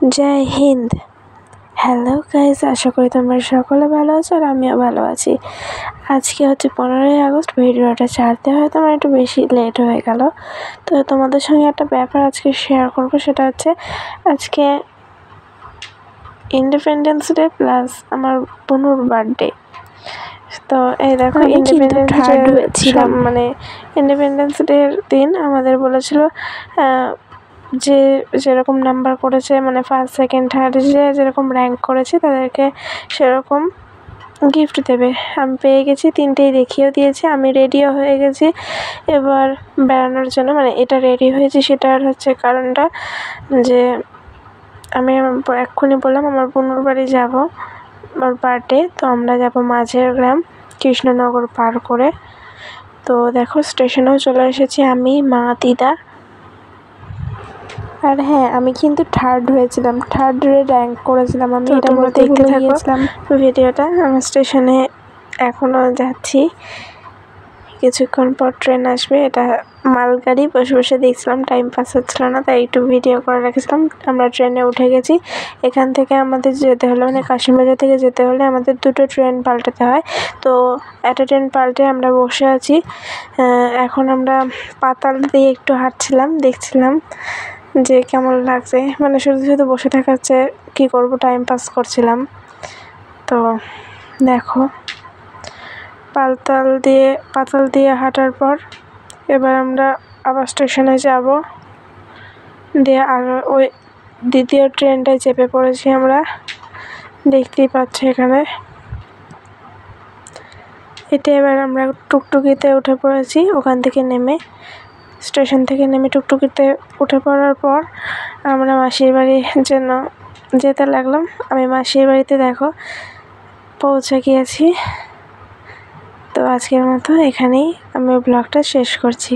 জয় Hind. Hello guys, আশা করি তোমরা সকলে ভালো আছো আর আমিও ভালো আছি। আজকে হচ্ছে 15ই আগস্ট। ভিডিওটা ছাড়তে হয়তো আমার একটু বেশি লেট হয়ে গেল। তো তোমাদের সঙ্গে একটা ব্যাপার আজকে শেয়ার করব, সেটা হচ্ছে আজকে ইন্ডিপেন্ডেন্স ডে প্লাস আমার বোনুর বার্থডে। তো এই দেখো, ইন্ডিপেন্ডেন্স ডে মানে ইন্ডিপেন্ডেন্স ডের দিন আমাদের বলেছিল যে যেরকম নাম্বার করেছে, মানে ফার্স্ট সেকেন্ড থার্ড যেরকম র্যাঙ্ক করেছে তাদেরকে সেরকম গিফট দেবে। আমি পেয়ে গেছি, 3টেই দেখিয়েও দিয়েছে। আমি রেডিও হয়ে গেছি এবার বেড়ানোর জন্য। মানে এটা রেডি হয়েছি সেটার হচ্ছে কারণটা যে আমি এক্ষুনি বললাম আমার বোনুর বাড়ি যাব, ওর বার্থডে। তো আমরা যাব মাঝের গ্রাম কৃষ্ণনগর পার করে। তো দেখো স্টেশনেও চলে এসেছি আমি, মা, দিদা। আর হ্যাঁ, আমি কিন্তু থার্ড হয়েছিলাম, থার্ডে র্যাঙ্ক করেছিলাম আমি। এটা বলতে দেখতে গিয়েছিলাম ভিডিওটা। আমি স্টেশনে এখনও যাচ্ছি, কিছুক্ষণ পর ট্রেন আসবে। এটা মালগাড়ি, বসে বসে দেখছিলাম, টাইম পাস হচ্ছিল না তাই একটু ভিডিও করে রেখেছিলাম। আমরা ট্রেনে উঠে গেছি। এখান থেকে আমাদের যেতে হলে, মানে কাশিমবাজার থেকে যেতে হলে আমাদের 2টো ট্রেন পাল্টাতে হয়। তো একটা ট্রেন পাল্টে আমরা বসে আছি। এখন আমরা পাতাল দিয়ে একটু হাঁটছিলাম, দেখছিলাম যে কেমন লাগছে। মানে শুধু শুধু বসে থাকা হচ্ছে, কী করবো, টাইম পাস করছিলাম। তো দেখো পাতাল দিয়ে হাঁটার পর এবার আমরা আবার স্টেশনে যাব। দিয়ে আর ওই দ্বিতীয় ট্রেনটায় চেপে পড়েছি আমরা, দেখতেই পাচ্ছি এখানে। এটা এবার আমরা টুকটুকিতে উঠে পড়েছি। ওখান থেকে নেমে, স্টেশন থেকে নেমে টুকটুকিতে উঠে পড়ার পর আমরা মাসির বাড়ির জন্য যেতে লাগলাম। আমি মাসির বাড়িতে দেখো পৌঁছে গিয়েছি। তো আজকের মতো এখানেই আমি ব্লগটা শেষ করছি।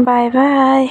Bye bye.